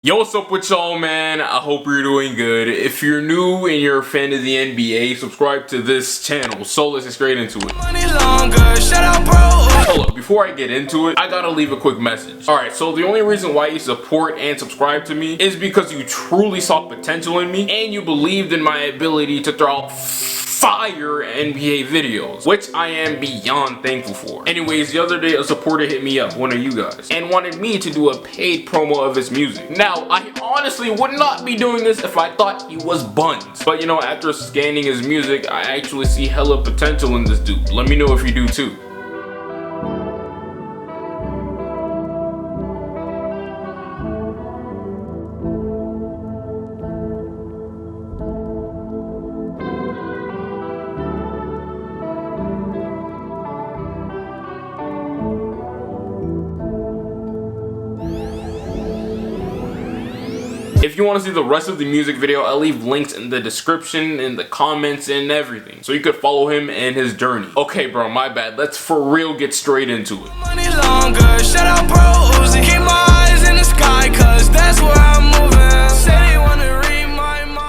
Yo, what's up with y'all, man? I hope you're doing good. If you're new and you're a fan of the NBA, subscribe to this channel. So let's get straight into it. Hold up, before I get into it, I gotta leave a quick message. Alright, so the only reason why you support and subscribe to me is because you truly saw potential in me and you believed in my ability to throw out fire NBA videos, which I am beyond thankful for. Anyways, the other day a supporter hit me up, one of you guys, and wanted me to do a paid promo of his music. Now, I honestly would not be doing this if I thought he was buns. But you know, after scanning his music, I actually see hella potential in this dude. Let me know if you do too. If you want to see the rest of the music video, I'll leave links in the description, in the comments, and everything, so you could follow him and his journey. Okay, bro, my bad. Let's for real get straight into it.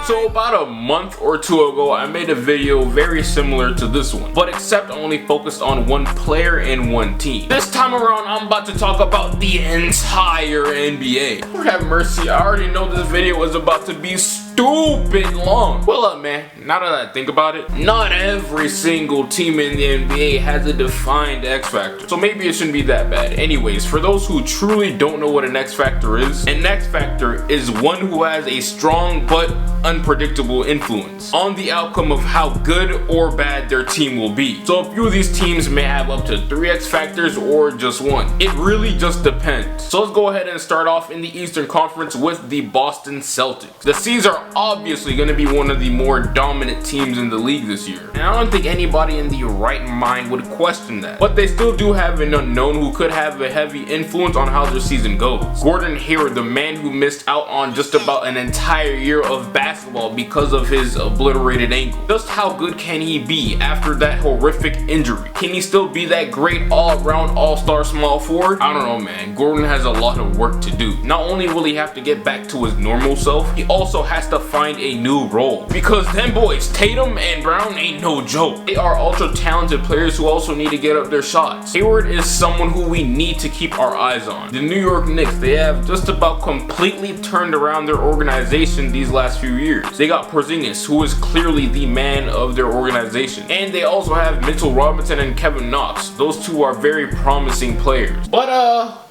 So about a month or two ago, I made a video very similar to this one, but except only focused on one player and one team. This time around, I'm about to talk about the entire NBA. Lord have mercy, I already know this video is about to be stupid long. Well up, man, now that I think about it, not every single team in the NBA has a defined X factor, so maybe it shouldn't be that bad. Anyways, for those who truly don't know what an X factor is, an X factor is one who has a strong but unpredictable influence on the outcome of how good or bad their team will be. So a few of these teams may have up to 3 X factors or just one. It really just depends. So let's go ahead and start off in the Eastern Conference with the Boston Celtics. The C's are obviously going to be one of the more dominant teams in the league this year, and I don't think anybody in the right mind would question that. But they still do have an unknown who could have a heavy influence on how their season goes. Gordon Hayward, the man who missed out on just about an entire year of basketball because of his obliterated ankle. Just how good can he be after that horrific injury? Can he still be that great all-around all-star small forward? I don't know, man. Gordon has a lot of work to do. Not only will he have to get back to his normal self, he also has to find a new role, because them boys Tatum and Brown ain't no joke. They are ultra talented players who also need to get up their shots. Hayward is someone who we need to keep our eyes on. The New York Knicks, they have just about completely turned around their organization these last few years. They got Porzingis, who is clearly the man of their organization, and they also have Mitchell Robinson and Kevin Knox. Those two are very promising players. But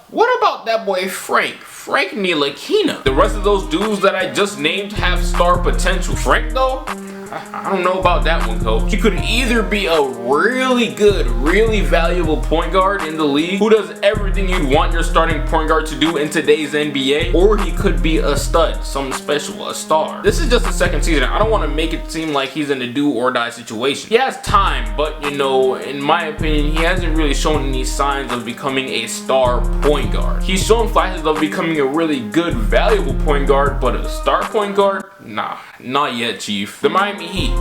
what about that boy Frank Ntilikina? The rest of those dudes that I just named have star potential. Frank though, I don't know about that one, coach. He could either be a really good, really valuable point guard in the league who does everything you'd want your starting point guard to do in today's NBA, or he could be a stud, something special, a star. This is just the second season. I don't want to make it seem like he's in a do or die situation. He has time, but you know, in my opinion, he hasn't really shown any signs of becoming a star point guard. He's shown flashes of becoming a really good, valuable point guard, but a star point guard? Nah, not yet, Chief. The Miami Heat,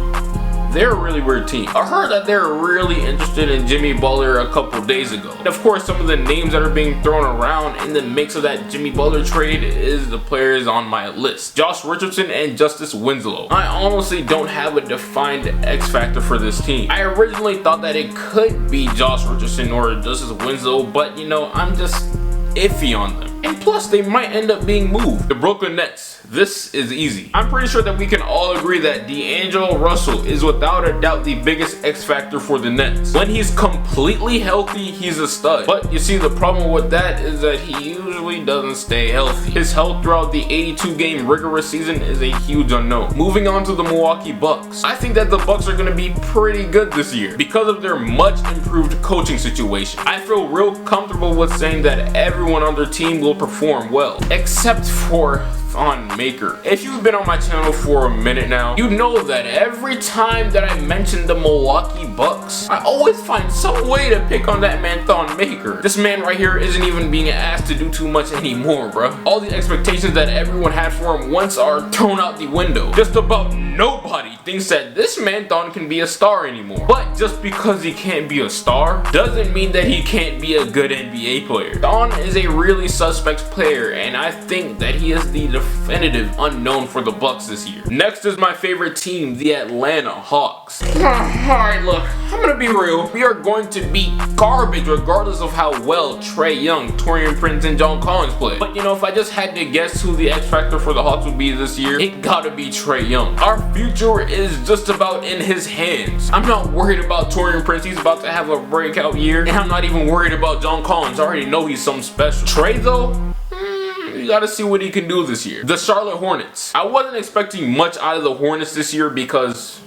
they're a really weird team. I heard that they're really interested in Jimmy Butler a couple days ago. And of course, some of the names that are being thrown around in the mix of that Jimmy Butler trade is the players on my list: Josh Richardson and Justice Winslow. I honestly don't have a defined X factor for this team. I originally thought that it could be Josh Richardson or Justice Winslow, but you know, I'm just iffy on them. And plus, they might end up being moved. The Brooklyn Nets, this is easy. I'm pretty sure that we can all agree that D'Angelo Russell is without a doubt the biggest X factor for the Nets. When he's completely healthy, he's a stud. But you see, the problem with that is that he usually doesn't stay healthy. His health throughout the 82-game rigorous season is a huge unknown. Moving on to the Milwaukee Bucks. I think that the Bucks are going to be pretty good this year because of their much improved coaching situation. I feel real comfortable with saying that everyone on their team will perform well, except for Thon Maker. If you've been on my channel for a minute now, you know that every time that I mention the Milwaukee Bucks, I always find some way to pick on that man Thon Maker. This man right here isn't even being asked to do too much anymore, bro. All the expectations that everyone had for him once are thrown out the window. Just about nobody thinks that this man Thon can be a star anymore. But just because he can't be a star doesn't mean that he can't be a good NBA player. Thon is a really suspect player, and I think that he is the definitive unknown for the Bucks this year. Next is my favorite team, the Atlanta Hawks. Alright, look, I'm gonna be real. We are going to be garbage regardless of how well Trae Young, Taurean Prince, and John Collins play. But you know, if I just had to guess who the X factor for the Hawks would be this year, it gotta be Trae Young. Our future is just about in his hands. I'm not worried about Taurean Prince. He's about to have a breakout year, and I'm not even worried about John Collins. I already know he's something special. Trae though, you gotta see what he can do this year. The Charlotte Hornets. I wasn't expecting much out of the Hornets this year because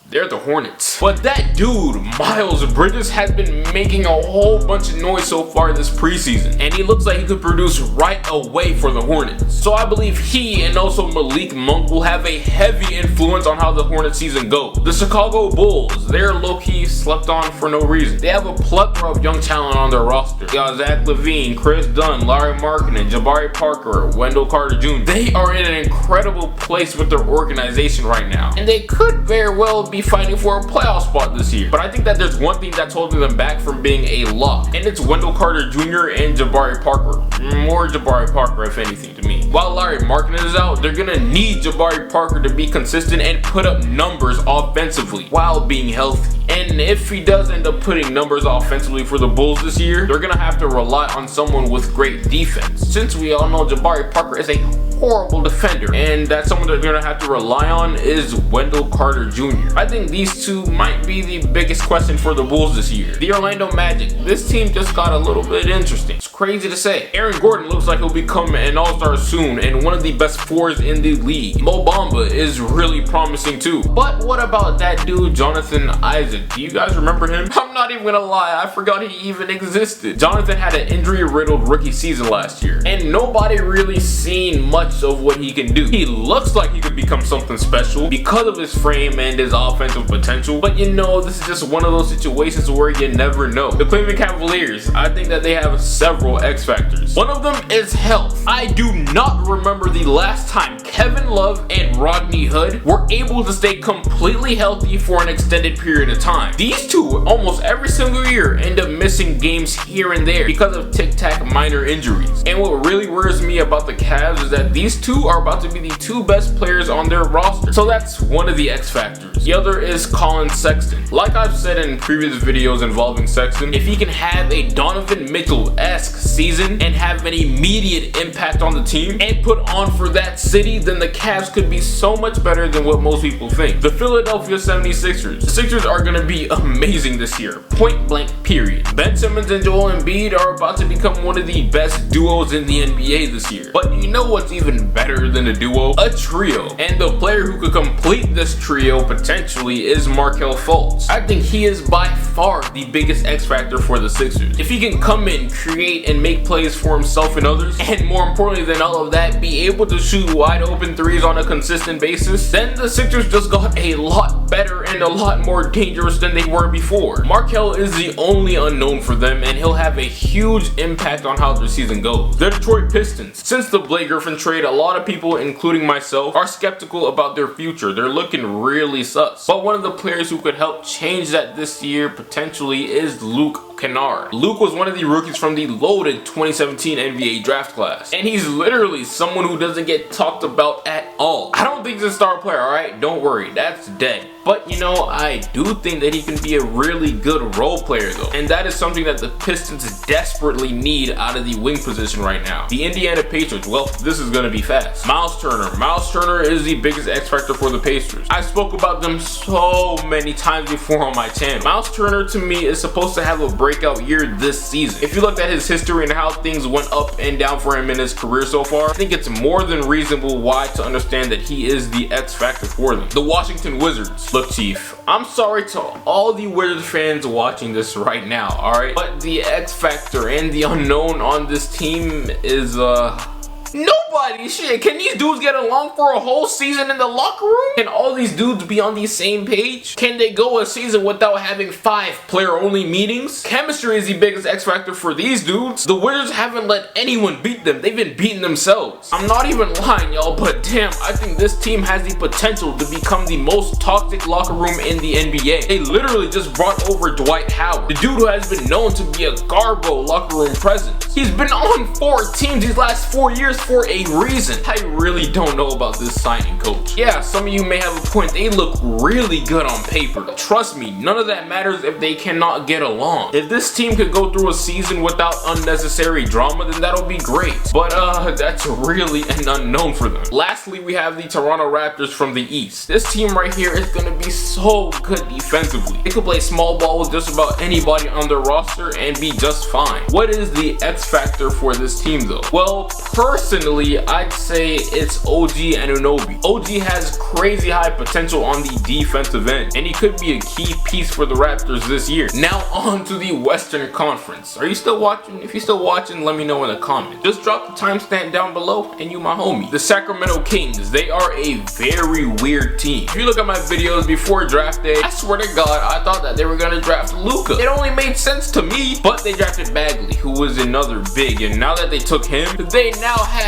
they're the Hornets. But that dude, Miles Bridges, has been making a whole bunch of noise so far this preseason, and he looks like he could produce right away for the Hornets. So I believe he and also Malik Monk will have a heavy influence on how the Hornets season goes. The Chicago Bulls, they're low-key slept on for no reason. They have a plethora of young talent on their roster. They got Zach LaVine, Chris Dunn, Larry Markkinen, Jabari Parker, Wendell Carter Jr. They are in an incredible place with their organization right now, and they could very well be fighting for a playoff spot this year. But I think that there's one thing that's holding them back from being a lock, and it's Wendell Carter Jr. and Jabari Parker. More Jabari Parker, if anything, to me. While Larry Markkinen is out, they're gonna need Jabari Parker to be consistent and put up numbers offensively while being healthy. And if he does end up putting numbers offensively for the Bulls this year, they're gonna have to rely on someone with great defense. Since we all know Jabari Parker is a horrible defender, and that someone they're gonna have to rely on is Wendell Carter Jr. I think these two might be the biggest question for the Bulls this year. The Orlando Magic. This team just got a little bit interesting. It's crazy to say. Aaron Gordon looks like he'll become an all-star soon and one of the best fours in the league. Mo Bamba is really promising too. But what about that dude Jonathan Isaac? Do you guys remember him? I'm not even gonna lie, I forgot he even existed. Jonathan had an injury-riddled rookie season last year, and nobody really seen much of what he can do. He looks like he could become something special because of his frame and his offensive potential, but you know, this is just one of those situations where you never know. The Cleveland Cavaliers, I think that they have several X factors. One of them is health. I do not remember the last time Kevin Love and Rodney Hood were able to stay completely healthy for an extended period of time. These two, almost every single year, end up missing games here and there because of tic-tac minor injuries. And what really worries me about the Cavs is that these two are about to be the two best players on their roster. So that's one of the X factors. The other is Colin Sexton. Like I've said in previous videos involving Sexton, if he can have a Donovan Mitchell-esque season and have an immediate impact on the team and put on for that city, then the Cavs could be so much better than what most people think. The Philadelphia 76ers. The Sixers are going to be amazing this year. Point blank, period. Ben Simmons and Joel Embiid are about to become one of the best duos in the NBA this year. But you know what's even better than a duo? A trio. And the player who could complete this trio potentially is Markelle Fultz. I think he is by far the biggest X factor for the Sixers. If he can come in, create, and make plays for himself and others, and more importantly than all of that, be able to shoot wide open threes on a consistent basis, then the Sixers just got a lot better and a lot more dangerous than they were before. Markelle is the only unknown for them, and he'll have a huge impact on how their season goes. The Detroit Pistons. Since the Blake Griffin trade, a lot of people, including myself, are skeptical about their future. They're looking really sus. But one of the players who could help change that this year potentially is Luke Kennard. Luke was one of the rookies from the loaded 2017 NBA draft class, and he's literally someone who doesn't get talked about at all. I don't think he's a star player, alright? Don't worry, that's dead. But you know, I do think that he can be a really good role player though, and that is something that the Pistons desperately need out of the wing position right now. The Indiana Pacers, well, this is gonna be fast. Miles Turner. Miles Turner is the biggest X factor for the Pacers. I spoke about them so many times before on my channel. Miles Turner to me is supposed to have a breakout year this season. If you looked at his history and how things went up and down for him in his career so far, I think it's more than reasonable why to understand that he is the X factor for them. The Washington Wizards. Look, Chief, I'm sorry to all the Wizards fans watching this right now, alright? But the X factor and the unknown on this team is nobody. Shit, can these dudes get along for a whole season in the locker room? Can all these dudes be on the same page? Can they go a season without having 5 player-only meetings? Chemistry is the biggest X factor for these dudes. The Wizards haven't let anyone beat them. They've been beating themselves. I'm not even lying, y'all, but damn, I think this team has the potential to become the most toxic locker room in the NBA. They literally just brought over Dwight Howard, the dude who has been known to be a garbo locker room presence. He's been on 4 teams these last 4 years for a reason. I really don't know about this signing, coach. Yeah, some of you may have a point. They look really good on paper. Trust me, none of that matters if they cannot get along. If this team could go through a season without unnecessary drama, then that'll be great. But that's really an unknown for them. Lastly, we have the Toronto Raptors from the East. This team right here is gonna be so good defensively. They could play small ball with just about anybody on their roster and be just fine. What is the X factor for this team though? Well, personally, I'd say it's OG Anunoby. OG has crazy high potential on the defensive end, and he could be a key piece for the Raptors this year. Now on to the Western Conference. Are you still watching? If you're still watching, let me know in the comments. Just drop the timestamp down below and you my homie. The Sacramento Kings, they are a very weird team. If you look at my videos before draft day, I swear to God, I thought that they were gonna draft Luka. It only made sense to me, but they drafted Bagley, who was another big, and now that they took him, they now have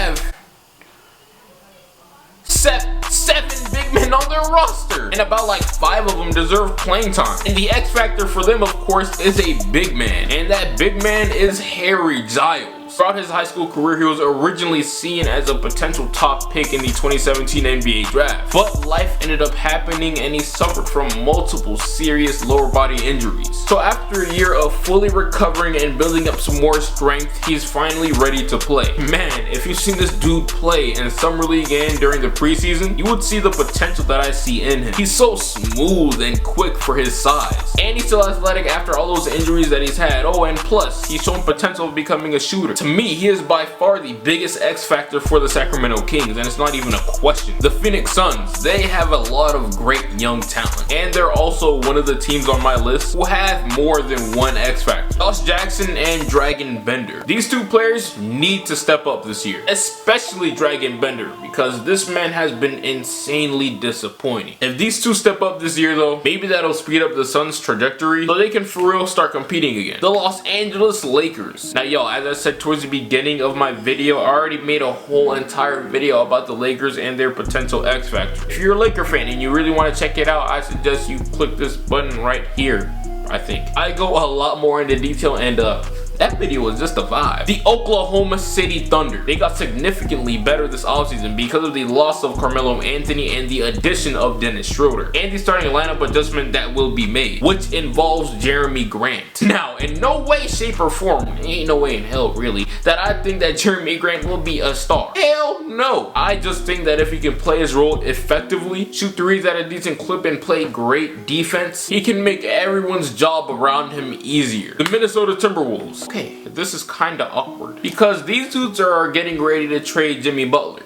7 big men on their roster, and about like 5 of them deserve playing time. And the X factor for them, of course, is a big man, and that big man is Harry Giles. Throughout his high school career, he was originally seen as a potential top pick in the 2017 NBA draft, but life ended up happening and he suffered from multiple serious lower body injuries. So after a year of fully recovering and building up some more strength, he's finally ready to play. Man, if you've seen this dude play in Summer League and during the preseason, you would see the potential that I see in him. He's so smooth and quick for his size, and he's still athletic after all those injuries that he's had. Oh, and plus, he's shown potential of becoming a shooter. To me, he is by far the biggest X factor for the Sacramento Kings, and it's not even a question. The Phoenix Suns, they have a lot of great young talent, and they're also one of the teams on my list who have more than one X factor. Josh Jackson and Dragon Bender. These 2 players need to step up this year, especially Dragon Bender, because this man has been insanely disappointing. If these 2 step up this year though, maybe that'll speed up the Suns' trajectory so they can for real start competing again. The Los Angeles Lakers. Now y'all, as I said towards the beginning of my video, I already made a whole entire video about the Lakers and their potential X factor. If you're a Laker fan and you really want to check it out, I suggest you click this button right here. I think I go a lot more into detail, and that video was just a vibe. The Oklahoma City Thunder. They got significantly better this offseason because of the loss of Carmelo Anthony and the addition of Dennis Schroeder, and the starting lineup adjustment that will be made, which involves Jeremy Grant. Now, in no way, shape, or form, ain't no way in hell really, that I think that Jeremy Grant will be a star. Hell no. I just think that if he can play his role effectively, shoot threes at a decent clip, and play great defense, he can make everyone's job around him easier. The Minnesota Timberwolves. Okay, this is kinda awkward because these dudes are getting ready to trade Jimmy Butler.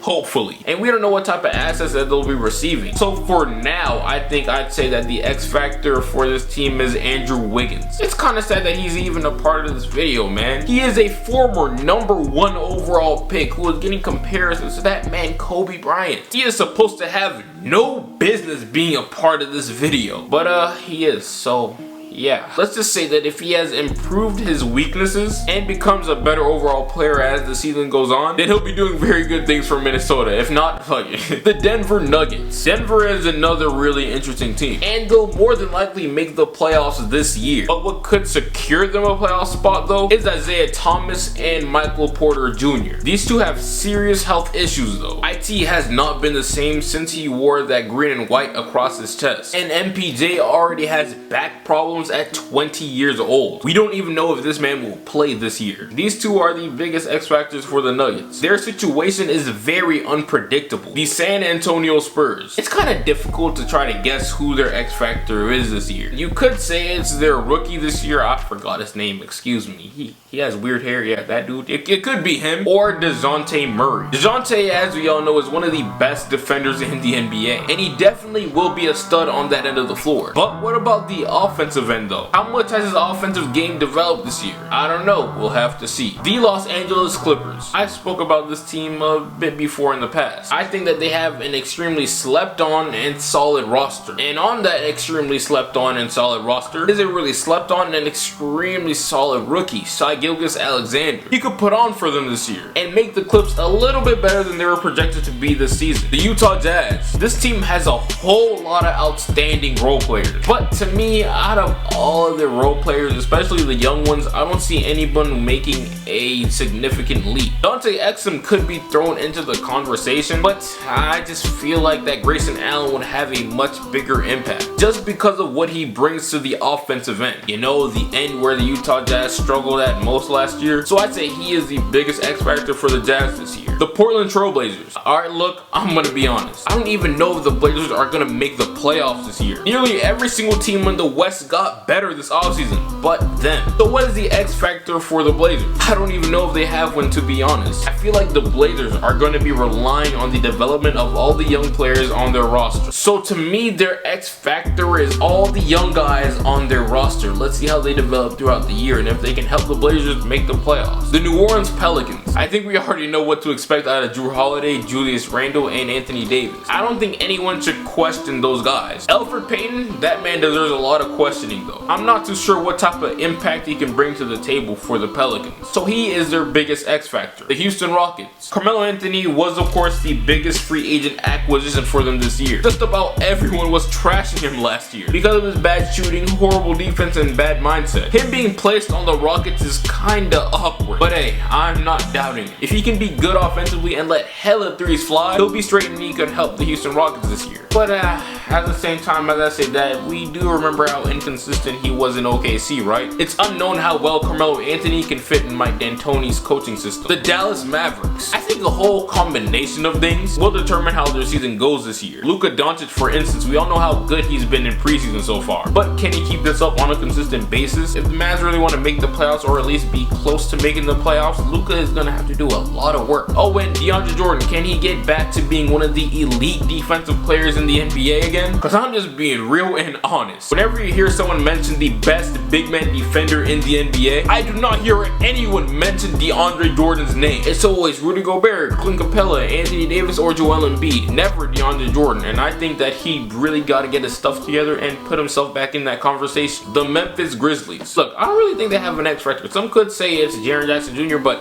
Hopefully. And we don't know what type of assets that they'll be receiving. So for now, I think I'd say that the X factor for this team is Andrew Wiggins. It's kind of sad that he's even a part of this video, man. He is a former #1 overall pick who is getting comparisons to that man Kobe Bryant. He is supposed to have no business being a part of this video, but he is. So yeah, let's just say that if he has improved his weaknesses and becomes a better overall player as the season goes on, then he'll be doing very good things for Minnesota. If not, the Denver Nuggets. Denver is another really interesting team, and they'll more than likely make the playoffs this year. But what could secure them a playoff spot though is Isaiah Thomas and Michael Porter Jr. These 2 have serious health issues though. IT has not been the same since he wore that green and white across his chest, and MPJ already has back problems comes at 20 years old. We don't even know if this man will play this year. These two are the biggest X factors for the Nuggets. Their situation is very unpredictable. The San Antonio Spurs. It's kind of difficult to try to guess who their X factor is this year. You could say it's their rookie this year. I forgot his name, excuse me. He has weird hair, yeah, that dude. It could be him. Or DeJounte Murray. DeJounte, as we all know, is one of the best defenders in the NBA. And he definitely will be a stud on that end of the floor. But what about the offensive end though? How much has his offensive game developed this year? I don't know, we'll have to see. The Los Angeles Clippers. I spoke about this team a bit before in the past. I think that they have an extremely slept on and solid roster. And on that extremely slept on and solid roster, is it really slept on and extremely solid rookie, Shai Gilgeous-Alexander. He could put on for them this year and make the Clips a little bit better than they were projected to be this season. The Utah Jazz. This team has a whole lot of outstanding role players. But to me, out of all of the role players, especially the young ones, I don't see anyone making a significant leap. Dante Exum could be thrown into the conversation, but I just feel like that Grayson Allen would have a much bigger impact just because of what he brings to the offensive end. You know, the end where the Utah Jazz struggled at most last year. So I'd say he is the biggest X factor for the Jazz this year. The Portland Trail Blazers. Alright, look, I'm gonna be honest. I don't even know if the Blazers are gonna make the playoffs this year. Nearly every single team in the West got better this offseason, but them. So what is the X factor for the Blazers? I don't even know if they have one, to be honest. I feel like the Blazers are going to be relying on the development of all the young players on their roster. So to me, their X factor is all the young guys on their roster. Let's see how they develop throughout the year and if they can help the Blazers make the playoffs. The New Orleans Pelicans. I think we already know what to expect out of Drew Holiday, Julius Randle, and Anthony Davis. I don't think anyone should question those guys. Elfrid Payton, that man deserves a lot of questioning though. I'm not too sure what type of impact he can bring to the table for the Pelicans. So he is their biggest X factor. The Houston Rockets. Carmelo Anthony was of course the biggest free agent acquisition for them this year. Just about everyone was trashing him last year because of his bad shooting, horrible defense, and bad mindset. Him being placed on the Rockets is kinda awkward. But hey, I'm not doubting it. If he can be good offensively and let hella threes fly, he'll be straight and he could help the Houston Rockets this year. But at the same time, as I say that, we do remember how inconsistent he was in OKC, right? It's unknown how well Carmelo Anthony can fit in Mike D'Antoni's coaching system. The Dallas Mavericks. I think the whole combination of things will determine how their season goes this year. Luka Doncic, for instance, we all know how good he's been in preseason so far. But can he keep this up on a consistent basis? If the Mavs really want to make the playoffs or at least be close to making the playoffs, Luka is going to have to do a lot of work. Oh, and DeAndre Jordan, can he get back to being one of the elite defensive players in the NBA again? Because I'm just being real and honest. Whenever you hear someone mention the best big man defender in the NBA, I do not hear anyone mention DeAndre Jordan's name. It's always Rudy Gobert, Clint Capella, Anthony Davis, or Joel Embiid. Never DeAndre Jordan. And I think that he really got to get his stuff together and put himself back in that conversation. The Memphis Grizzlies. Look, I don't really think they have an X factor. Some could say it's Jaren Jackson Jr., but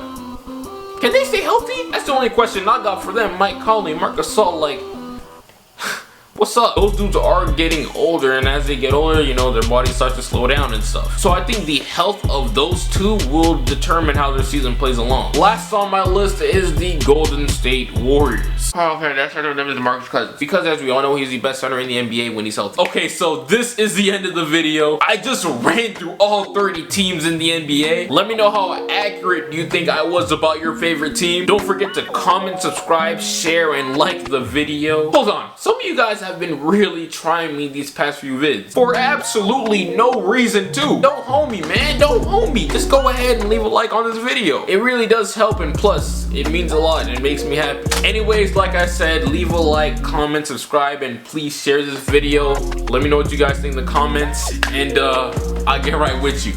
can they stay healthy? That's the only question I got for them. Mike Conley, Marc Gasol, like, what's up? Those dudes are getting older, and as they get older, you know, their bodies start to slow down and stuff. So I think the health of those two will determine how their season plays along. Last on my list is the Golden State Warriors. Oh, okay, that center name is DeMarcus Cousins. Because as we all know, he's the best center in the NBA when he's healthy. Okay, so this is the end of the video. I just ran through all 30 teams in the NBA. Let me know how accurate you think I was about your favorite team. Don't forget to comment, subscribe, share, and like the video. Hold on, some of you guys have been really trying me these past few vids for absolutely no reason too. Don't hold me, man, don't hold me. Just go ahead and leave a like on this video. It really does help, and plus it means a lot and it makes me happy. Anyways, like I said, leave a like, comment, subscribe, and please share this video. Let me know what you guys think in the comments, and I'll get right with you.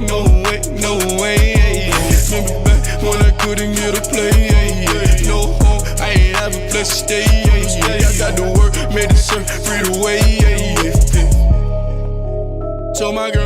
No way, no way. Remember back when I couldn't get a play. No home, I ain't have a place to stay. I got to work, made it free to wait. So my girl